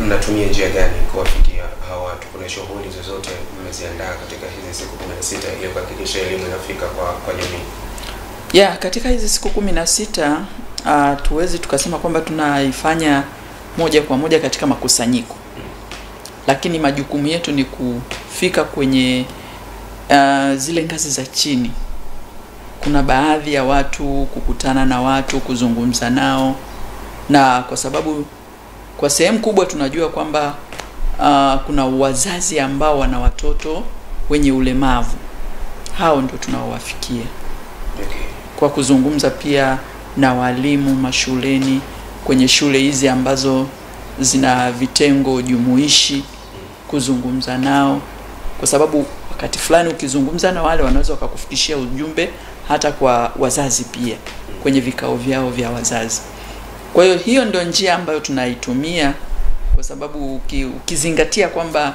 [SPEAKER 1] mnatumia njia gani kuwafikia hawa watu? Kuna shughuli zozote mmeziandaa katika hizi siku 16 ili kuhakikisha elimu inafika kwa jamii?
[SPEAKER 3] Katika hizi siku 16 tuwezi tukasema kwamba tunaifanya moja kwa moja katika makusanyiko. Lakini majukumu yetu ni kufika kwenye zile ngazi za chini. Kuna baadhi ya watu, kukutana na watu, kuzungumza nao, na kwa sababu kwa sehemu kubwa tunajua kwamba kuna wazazi ambao wana watoto wenye ulemavu. Hao ndio tunaowafikia. Kwa kuzungumza pia na walimu mashuleni, kwenye shule hizi ambazo zina vitengo jumuishi, kuzungumza nao, kwa sababu wakati fulani ukizungumza na wale wanaweza wakakufikishia ujumbe hata kwa wazazi pia kwenye vikao vyao vya wazazi. Kwa hiyo ndio njia ambayo tunaitumia, kwa sababu ukizingatia kwamba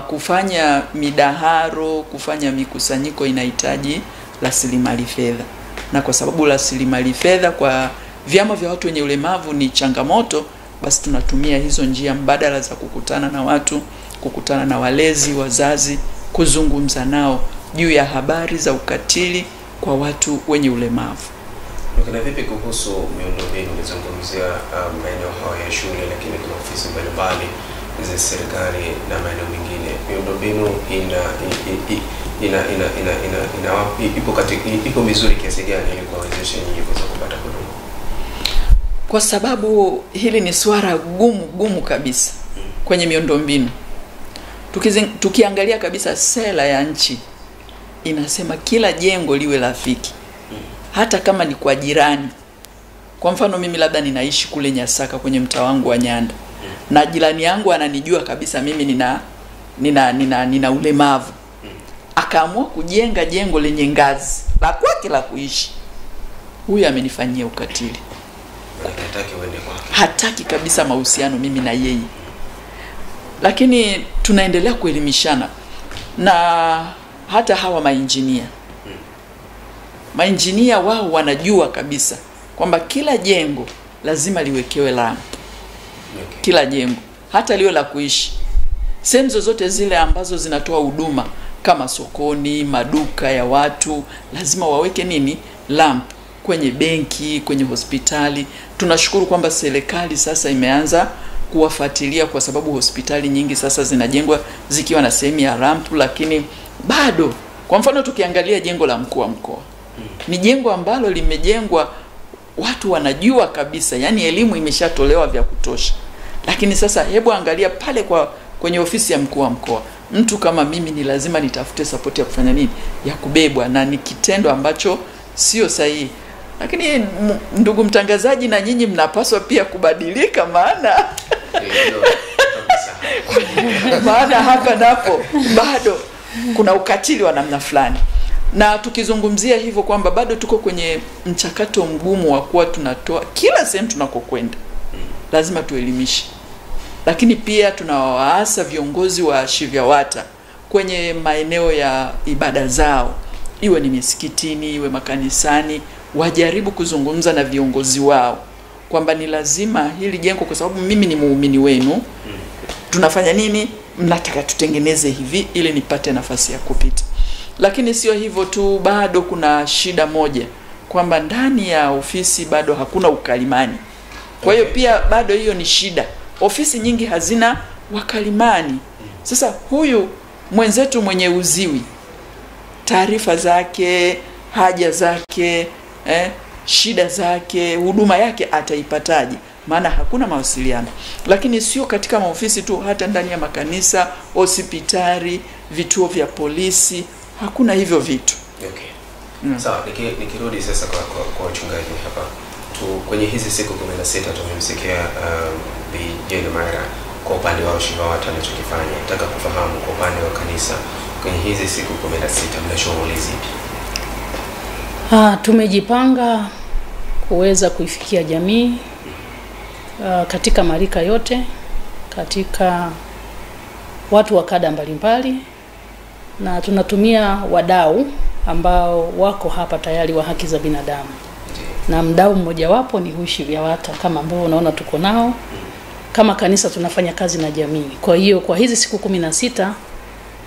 [SPEAKER 3] kufanya midaharo, kufanya mikusanyiko inahitaji rasilimali fedha. na kwa sababu rasilimali fedha kwa vyama vya watu wenye ulemavu ni changamoto, basi tunatumia hizo njia mbadala za kukutana na watu, kukutana na walezi, wazazi, kuzungumza nao juu ya habari za ukatili kwa watu wenye ulemavu.
[SPEAKER 1] Na vipi kuhusu miundombinu? Umezungumzia maeneo hayo ya shule, lakini kuna ofisi mbalimbali za serikali na maeneo mengine. Miundombinu ipo vizuri kiasi gani ili kuwawezesha nyinyi kuweza kupata huduma?
[SPEAKER 3] Kwa sababu hili ni swala gumu kabisa kwenye miundombinu. Tukiangalia kabisa sera ya nchi inasema kila jengo liwe rafiki, hata kama ni kwa jirani. Kwa mfano mimi labda ninaishi kule Nyasaka kwenye mtaa wangu wa Nyanda, na jirani yangu ananijua kabisa mimi nina ulemavu, akaamua kujenga jengo lenye ngazi la kwake la kuishi, huyu amenifanyia ukatili. Hataki kabisa mahusiano mimi na yeye. Lakini tunaendelea kuelimishana na hata hawa mainjinia wao wanajua kabisa kwamba kila jengo lazima liwekewe lampu. Kila jengo, hata lio la kuishi. Sehemu zozote zile ambazo zinatoa huduma kama sokoni, maduka ya watu, lazima waweke nini? Lampu. Kwenye benki, kwenye hospitali. Tunashukuru kwamba serikali sasa imeanza kuwafuatilia, kwa sababu hospitali nyingi sasa zinajengwa zikiwa na sehemu ya lampu, lakini bado, kwa mfano tukiangalia jengo la mkuu wa mkoa, ni jengo ambalo limejengwa watu wanajua kabisa, yani elimu imeshatolewa vya kutosha. Lakini sasa hebu angalia pale kwenye ofisi ya mkuu wa mkoa, mtu kama mimi ni lazima nitafute support ya kufanya nini? Ya kubebwa, na ni kitendo ambacho sio sahihi. Lakini ndugu mtangazaji, na nyinyi mnapaswa pia kubadilika, maana hapa napo bado kuna ukatili wa namna fulani. Na tukizungumzia hivyo kwamba bado tuko kwenye mchakato mgumu wa kuwa tunatoa kila sehemu tunakokwenda lazima tuelimishe. Lakini pia tunawaasa viongozi wa SHIVYAWATA kwenye maeneo ya ibada zao, iwe ni misikitini, iwe makanisani, wajaribu kuzungumza na viongozi wao kwamba ni lazima hili jengo, kwa sababu mimi ni muumini wenu, tunafanya nini? Mnataka tutengeneze hivi ili nipate nafasi ya kupita. Lakini sio hivyo tu, bado kuna shida moja kwamba ndani ya ofisi bado hakuna ukalimani. Kwa hiyo pia bado hiyo ni shida. Ofisi nyingi hazina wakalimani. Sasa huyu mwenzetu mwenye uziwi, taarifa zake, haja zake, shida zake, huduma yake ataipataje? Maana hakuna mawasiliano. Lakini sio katika maofisi tu, hata ndani ya makanisa, hospitali, vituo vya polisi, hakuna hivyo vitu.
[SPEAKER 1] Okay. Sawa, nikirudi sasa kwa wachungaji hapa. Kwenye hizi siku 16 tumemsikia Bi Jane Maira kwa upande wa SHIVYAWATA anachokifanya. Nataka kufahamu kwa upande wa kanisa kwenye hizi siku 16 mna shughuli zipi?
[SPEAKER 2] Tumejipanga kuweza kuifikia jamii katika marika yote, katika watu wa kada mbalimbali, na tunatumia wadau ambao wako hapa tayari wa haki za binadamu. Na mdau mmoja wapo ni SHIVYAWATA kama ambao unaona tuko nao. Kama kanisa tunafanya kazi na jamii. Kwa hiyo kwa hizi siku 16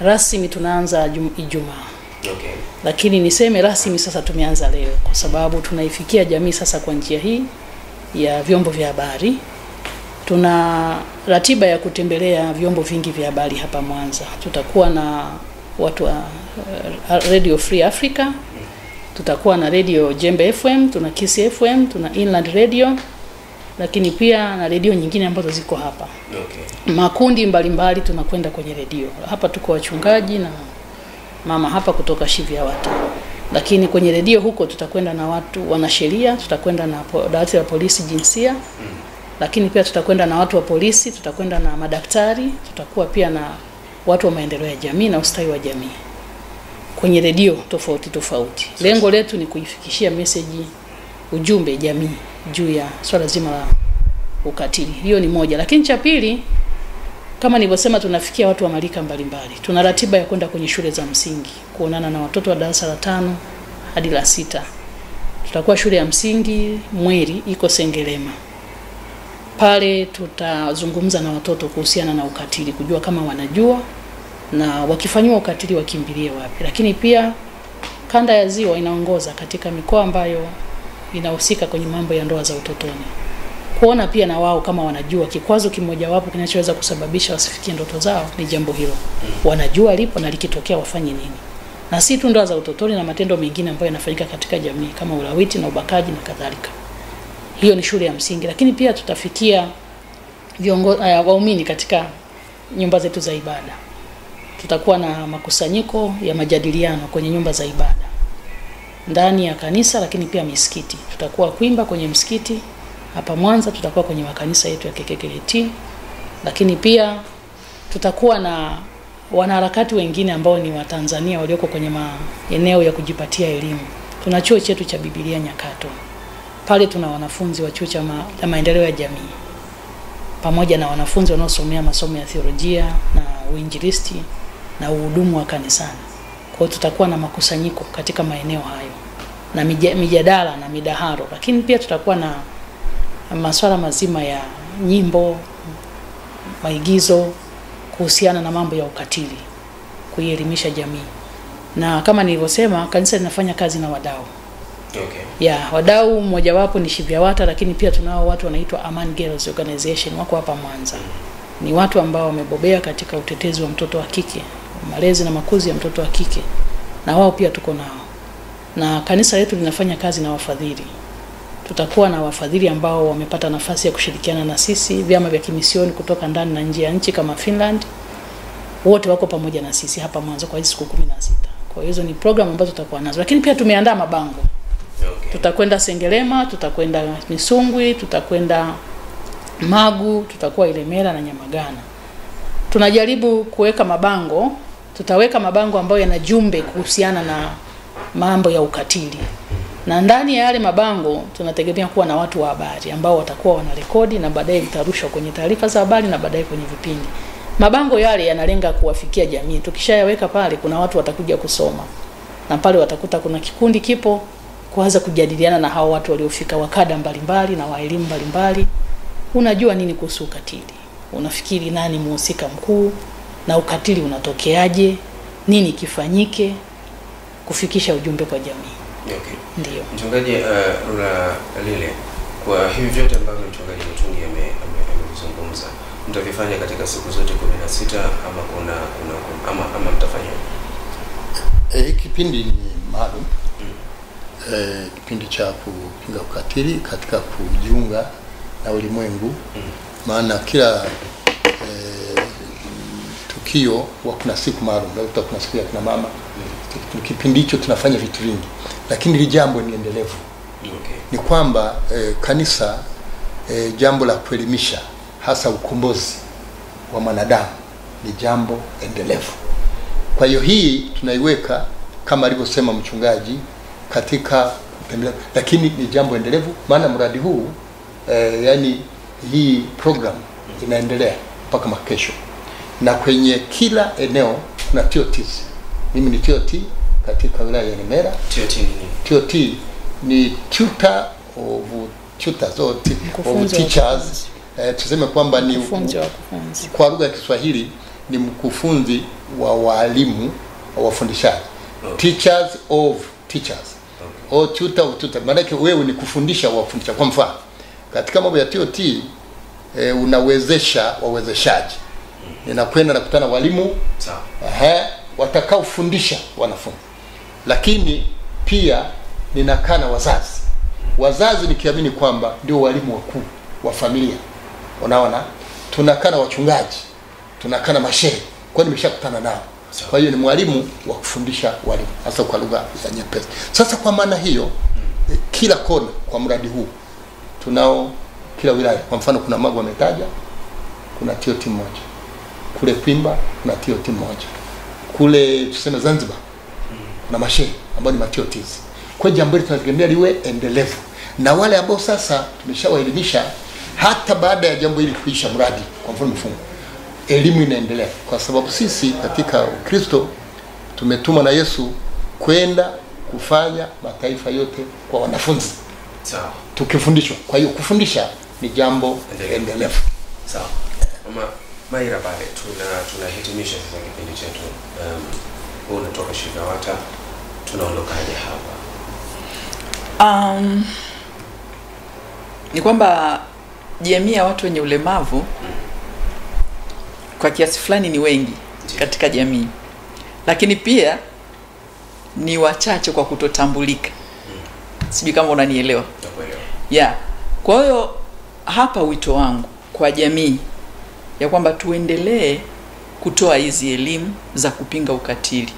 [SPEAKER 2] rasmi tunaanza Ijumaa.
[SPEAKER 1] Okay.
[SPEAKER 2] Lakini niseme rasmi sasa tumeanza leo kwa sababu tunaifikia jamii sasa kwa njia hii ya vyombo vya habari. Tuna ratiba ya kutembelea vyombo vingi vya habari hapa Mwanza. Tutakuwa na watu wa Radio Free Africa, tutakuwa na Radio Jembe FM, tuna Kiss FM, tuna Inland Radio, lakini pia na radio nyingine ambazo ziko hapa.
[SPEAKER 1] Okay.
[SPEAKER 2] Makundi mbalimbali tunakwenda kwenye radio. Hapa tuko wachungaji na mama hapa kutoka SHIVYAWATA. Lakini kwenye radio huko tutakwenda na watu wanasheria, tutakwenda na dawati la polisi jinsia. Lakini pia tutakwenda na watu wa polisi, tutakwenda na madaktari, tutakuwa pia na watu wa maendeleo ya jamii na ustawi wa jamii. Kwenye radio tofauti. Lengo letu ni kuifikishia message, ujumbe jamii juu ya swala zima la ukatili. Hiyo ni moja. Lakini cha pili, kama nilivyosema, tunafikia watu wa marika mbalimbali. Tuna ratiba ya kwenda kwenye shule za msingi, kuonana na watoto wa darasa la 5 hadi la 6. Tutakuwa shule ya msingi Mweri iko Sengerema. Pale tutazungumza na watoto kuhusiana na ukatili, kujua kama wanajua na wakifanywa ukatili wakimbilie wapi. Lakini pia kanda ya Ziwa inaongoza katika mikoa ambayo inahusika kwenye mambo ya ndoa za utotoni. Kuona pia na wao kama wanajua kikwazo kimoja wapo kinachoweza kusababisha wasifikie ndoto zao ni jambo hilo. Wanajua lipo na likitokea wafanye nini. Na si tu ndoa za utotoni na matendo mengine ambayo yanafanyika katika jamii kama ulawiti na ubakaji na kadhalika. Hiyo ni shule ya msingi. Lakini pia tutafikia waumini katika nyumba zetu za ibada. Tutakuwa na makusanyiko ya majadiliano kwenye nyumba za ibada ndani ya kanisa, lakini pia misikiti. Tutakuwa kuimba kwenye msikiti hapa Mwanza, tutakuwa kwenye makanisa yetu ya KKKT, lakini pia tutakuwa na wanaharakati wengine ambao ni wa Tanzania walioko kwenye maeneo ya kujipatia elimu. Tuna chuo chetu cha Biblia Nyakato. Pale tuna wanafunzi wa chuo cha maendeleo ya jamii pamoja na wanafunzi wanaosomea masomo ya theolojia na uinjilisti na uhudumu wa kanisani. Kwa hiyo tutakuwa na makusanyiko katika maeneo hayo na mijadala na midaharo, lakini pia tutakuwa na masuala mazima ya nyimbo, maigizo kuhusiana na mambo ya ukatili, kuielimisha jamii. Na kama nilivyosema, kanisa linafanya kazi na wadau.
[SPEAKER 1] Okay.
[SPEAKER 2] Wadau mmoja wapo ni Shivyawata, lakini pia tunao watu wanaitwa Aman Girls Organization wako hapa Mwanza. Ni watu ambao wamebobea katika utetezi wa mtoto wa kike, malezi na makuzi ya mtoto wa kike. Na wao pia tuko nao. Na kanisa letu linafanya kazi na wafadhili. Tutakuwa na wafadhili ambao wamepata nafasi ya kushirikiana na sisi, vyama vya kimisioni kutoka ndani na nje ya nchi kama Finland. Wote wako pamoja na sisi hapa Mwanza kwa hizo siku 16. Kwa hizo ni program ambazo tutakuwa nazo. Lakini pia tumeandaa mabango.
[SPEAKER 1] Okay.
[SPEAKER 2] Tutakwenda Sengerema, tutakwenda Misungwi, tutakwenda Magu, tutakuwa Ilemela na Nyamagana. Tunajaribu kuweka mabango, tutaweka mabango ambayo yana jumbe kuhusiana na mambo ya ukatili. Na ndani ya yale mabango tunategemea kuwa na watu wa habari ambao watakuwa wanarekodi na baadaye vitarushwa kwenye taarifa za habari na baadaye kwenye vipindi. Mabango yale yanalenga kuwafikia jamii. Tukishayaweka pale kuna watu watakuja kusoma. Na pale watakuta kuna kikundi kipo kuanza kujadiliana na hao watu waliofika wakada mbalimbali na wa elimu mbalimbali. Unajua nini kuhusu ukatili? Unafikiri nani muhusika mkuu na ukatili unatokeaje? Nini kifanyike kufikisha ujumbe kwa jamii?
[SPEAKER 1] Okay.
[SPEAKER 2] Ndio.
[SPEAKER 1] Mchungaji Rula Lile, kwa hivi vyote ambavyo mchungaji Mutungi amezungumza, mtavifanya katika siku zote 16 ama ama mtafanya?
[SPEAKER 4] Kipindi ni maalum. Kipindi cha kupinga ukatili katika kujiunga na ulimwengu. Maana kila tukio huwa kuna siku maalum. Leo kuna siku ya kina mama. Kipindi hicho tunafanya vitu vingi. Lakini hili jambo ni endelevu.
[SPEAKER 1] Okay.
[SPEAKER 4] Ni kwamba kanisa jambo la kuelimisha hasa ukombozi wa mwanadamu ni jambo endelevu. Kwa hiyo hii tunaiweka kama alivyosema mchungaji katika kutembelea, lakini ni jambo endelevu, maana mradi huu yani hii program inaendelea mpaka makesho. Na kwenye kila eneo kuna TOTs. Mimi ni TOT katika wilaya ya Ilemela.
[SPEAKER 1] TOT ni nini?
[SPEAKER 4] TOT ni tutor of tutors or teachers. Tuseme kwamba ni
[SPEAKER 2] mkufunzi.
[SPEAKER 4] Kwa lugha ya Kiswahili ni mkufunzi wa walimu wa wafundishaji.
[SPEAKER 1] Okay.
[SPEAKER 4] Teachers of teachers.
[SPEAKER 1] Okay.
[SPEAKER 4] O tutor of tutor. Maana yake wewe ni kufundisha wafundisha. Kwa mfano, katika mambo ya TOT unawezesha wawezeshaji. Ninakwenda nakutana walimu
[SPEAKER 1] sawa,
[SPEAKER 4] watakao fundisha wanafunzi. Lakini pia ninakaa na wazazi. Wazazi nikiamini kwamba ndio walimu wakuu wa familia. Unaona? Tunakaa na wachungaji, tunakaa na mashehe. Kwa nimeshakutana nao. Kwa hiyo ni mwalimu wa kufundisha walimu hasa kwa lugha ya nyepesi. Sasa kwa maana hiyo kila kona kwa mradi huu tunao kila wilaya. Kwa mfano kuna Magu ametaja, kuna TOT moja. Kule Kwimba kuna TOT moja. Kule tuseme Zanzibar kuna mashehe ambao ni TOTs. Kwa jambo hili tunategemea liwe endelevu. Na wale ambao sasa tumeshawaelimisha hata baada ya jambo hili kuisha mradi, kwa mfano mfungo, elimu inaendelea, kwa sababu sisi katika Ukristo tumetumwa na Yesu kwenda kufanya mataifa yote kwa wanafunzi.
[SPEAKER 1] Sawa.
[SPEAKER 4] Tukifundishwa. Kwa hiyo kufundisha ni jambo endelevu.
[SPEAKER 1] Sawa. Mama Maira, pale tunahitimisha sasa kipindi chetu. Wewe unatoka SHIKAWATA, tunaondokaje hapa?
[SPEAKER 3] Ni kwamba jamii ya watu wenye ulemavu kwa kiasi fulani ni wengi katika jamii, lakini pia ni wachache kwa kutotambulika. Sijui kama unanielewa. Yeah. Kwa hiyo hapa wito wangu kwa jamii ya kwamba tuendelee kutoa hizi elimu za kupinga ukatili.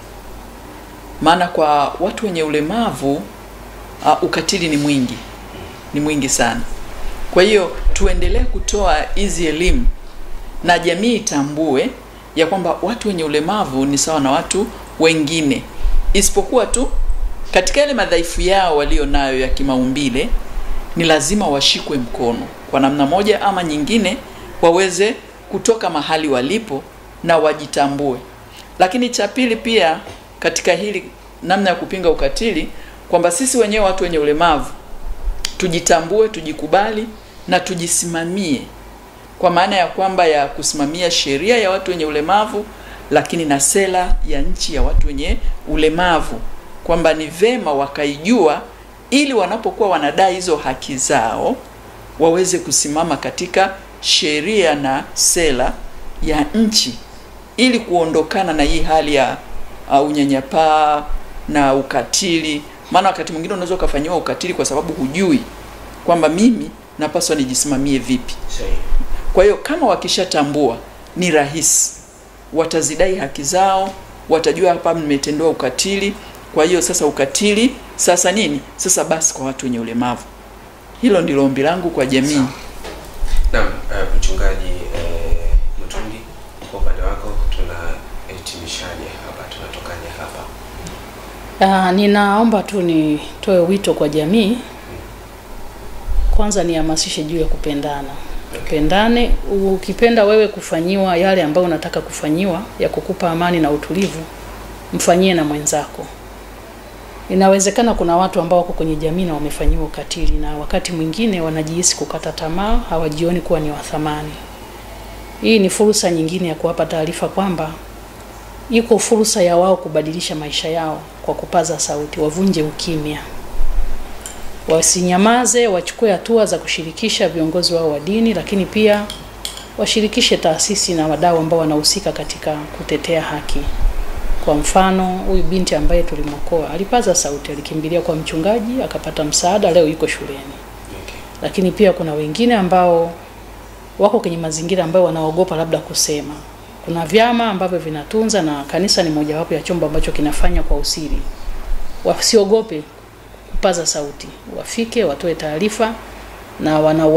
[SPEAKER 3] Maana kwa watu wenye ulemavu ukatili ni mwingi. Ni mwingi sana. Kwa hiyo tuendelee kutoa hizi elimu na jamii itambue ya kwamba watu wenye ulemavu ni sawa na watu wengine, isipokuwa tu katika yale madhaifu yao walio nayo ya kimaumbile ni lazima washikwe mkono kwa namna moja ama nyingine, waweze kutoka mahali walipo na wajitambue. Lakini cha pili pia katika hili namna ya kupinga ukatili, kwamba sisi wenyewe watu wenye ulemavu tujitambue, tujikubali na tujisimamie, kwa maana ya kwamba ya kusimamia sheria ya watu wenye ulemavu, lakini na sera ya nchi ya watu wenye ulemavu, kwamba ni vema wakaijua ili wanapokuwa wanadai hizo haki zao waweze kusimama katika sheria na sera ya nchi ili kuondokana na hii hali ya unyanyapaa na ukatili. Maana wakati mwingine unaweza kufanywa ukatili kwa sababu hujui kwamba mimi napaswa nijisimamie vipi. Kwa hiyo kama wakishatambua ni rahisi, watazidai haki zao, watajua hapa nimetendewa ukatili. Kwa hiyo sasa ukatili sasa nini? Sasa basi kwa watu wenye ulemavu. Hilo ndilo ombi langu kwa jamii.
[SPEAKER 1] Naam, mchungaji Mutungi, kwa upande wako tunahitimishaje hapa, tunatokaje hapa?
[SPEAKER 2] Ninaomba tu nitoe wito kwa jamii. Kwanza nihamasishe juu ya kupendana. Pendane, ukipenda wewe kufanyiwa yale ambayo unataka kufanyiwa ya kukupa amani na utulivu, mfanyie na mwenzako. Inawezekana kuna watu ambao wako kwenye jamii na wamefanyiwa ukatili, na wakati mwingine wanajihisi kukata tamaa, hawajioni kuwa ni wa thamani. Hii ni fursa nyingine ya kuwapa taarifa kwamba iko fursa ya wao kubadilisha maisha yao kwa kupaza sauti, wavunje ukimya. Wasinyamaze, wachukue hatua za kushirikisha viongozi wao wa dini, lakini pia washirikishe taasisi na wadau ambao wanahusika katika kutetea haki. Kwa mfano, huyu binti ambaye tulimwokoa alipaza sauti, alikimbilia kwa mchungaji, akapata msaada, leo yuko shuleni. Lakini pia kuna wengine ambao wako kwenye mazingira ambayo wanaogopa labda kusema. Kuna vyama ambavyo vinatunza, na kanisa ni mojawapo ya chombo ambacho kinafanya kwa usiri. Wasiogope kupaza sauti, wafike, watoe taarifa, na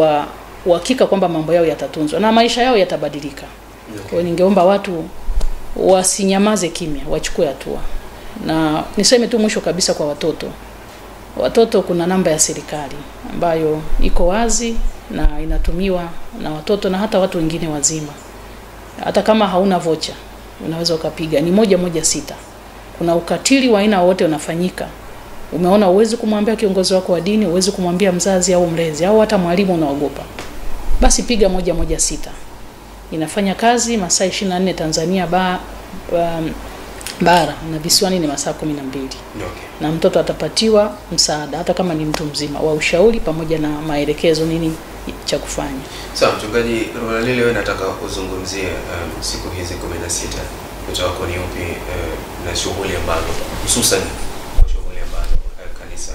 [SPEAKER 2] uhakika kwamba mambo yao yatatunzwa na maisha yao yatabadilika. Kwa hiyo ningeomba watu wasinyamaze kimya, wachukue hatua. Na niseme tu mwisho kabisa kwa watoto. Watoto, kuna namba ya serikali ambayo iko wazi na inatumiwa na watoto na hata watu wengine wazima. Hata kama hauna vocha, unaweza ukapiga, ni 116. Kuna ukatili wa aina wote unafanyika. Umeona uwezi kumwambia kiongozi wako wa dini, uwezi kumwambia mzazi au mlezi au hata mwalimu, unaogopa, basi piga 116. Inafanya kazi masaa 24 Tanzania bara na visiwani ni masaa 12. Na mtoto atapatiwa msaada hata kama ni mtu mzima wa ushauri pamoja na maelekezo nini cha kufanya.
[SPEAKER 1] Sawa, mchungaji Ruhalili, wewe nataka uzungumzie siku hizi 16. Wito wako ni upi na shughuli ambazo hususan shughuli ambazo kanisa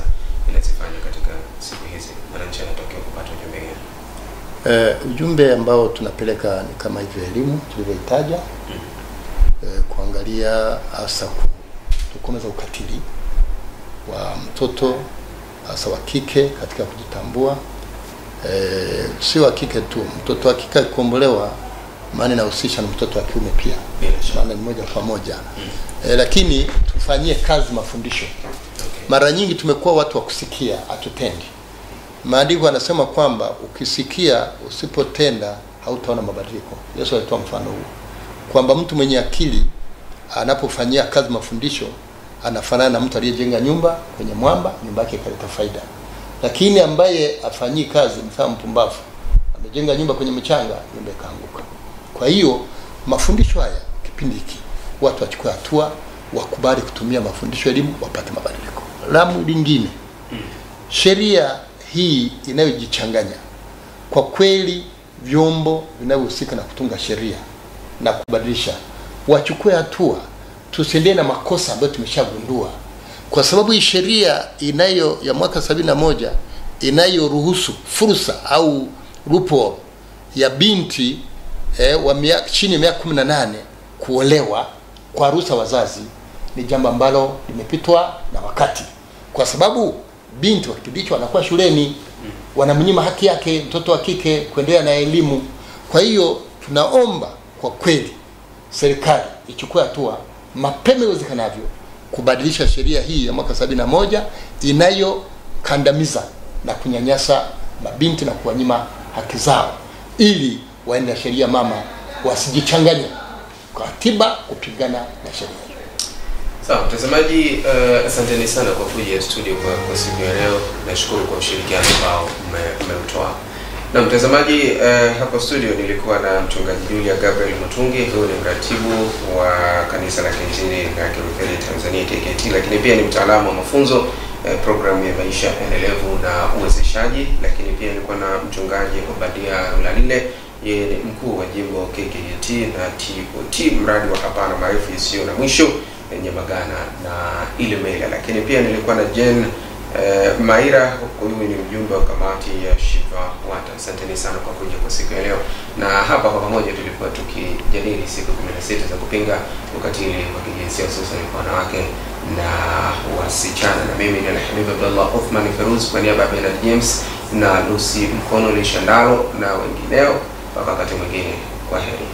[SPEAKER 1] inazifanya katika siku hizi? Wananchi wanatakiwa kupata ujumbe gani?
[SPEAKER 4] Ujumbe ambao tunapeleka ni kama hivyo elimu tulivyoitaja, kuangalia hasa kukomeza ukatili wa mtoto hasa wa kike katika kujitambua. Si wa kike tu, mtoto wa kike akikombolewa maana inahusisha na mtoto wa kiume pia, maana ni moja kwa moja. Lakini tufanyie kazi mafundisho. Mara nyingi tumekuwa watu wa kusikia, hatutendi. Maandiko yanasema kwamba ukisikia usipotenda hautaona mabadiliko. Yesu alitoa mfano huu kwamba mtu mwenye akili anapofanyia kazi mafundisho anafanana na mtu aliyejenga nyumba kwenye mwamba, nyumba yake ikaleta faida. Lakini ambaye afanyii kazi, mfano mpumbavu, amejenga nyumba kwenye mchanga, nyumba ikaanguka. Kwa hiyo mafundisho haya kipindi hiki watu wachukue hatua, wakubali kutumia mafundisho ya elimu, wapate mabadiliko. Lamu lingine, sheria hii inayojichanganya, kwa kweli vyombo vinavyohusika na kutunga sheria na kubadilisha wachukue hatua, tusiendelee na makosa ambayo tumeshagundua. Kwa sababu hii sheria inayo ya mwaka 71 inayoruhusu fursa au loophole ya binti chini ya miaka 18 kuolewa kwa ruhusa wazazi, ni jambo ambalo limepitwa na wakati, kwa sababu binti wa kipindi hicho anakuwa shuleni, wanamnyima haki yake mtoto wa kike kuendelea na elimu. Kwa hiyo tunaomba kwa kweli serikali ichukue hatua mapema iwezekanavyo kubadilisha sheria hii ya mwaka 71 inayokandamiza na kunyanyasa mabinti na kuwanyima haki zao, ili waende na sheria mama, wasijichanganye kwa katiba kupigana na sheria.
[SPEAKER 1] Sawa, mtazamaji, asanteni sana kwa kuja studio kwa siku ya leo. Nashukuru kwa ushirikiano ambao mmeutoa. Na mtazamaji, hapa studio nilikuwa na mchungaji Julia Gabriel Mutungi, huyu ni mratibu wa kanisa la Kiinjili la Kilutheri Tanzania KKT, lakini pia ni mtaalamu wa mafunzo programu ya maisha endelevu na uwezeshaji. Lakini pia nilikuwa na mchungaji Obadia Rulalile, yeye ni mkuu wa jimbo KKT na TOT, mradi wa hapana maarifa isiyo na mwisho Nyamagana na Ilemela. Lakini pia nilikuwa na Jen Maira, huyu ni mjumbe wa kamati ya Shiva Wata. Asanteni sana kwa kuja kwa siku ya leo, na hapa kwa pamoja tulikuwa tukijadili siku 16 za kupinga ukatili wa kijinsia hususan kwa wanawake na wasichana. Na mimi ni Habib Abdullah Othman Feruz kwa niaba ya Bernard James na Lucy Mkono Lishandalo na wengineo. Mpaka wakati mwingine, kwa heri.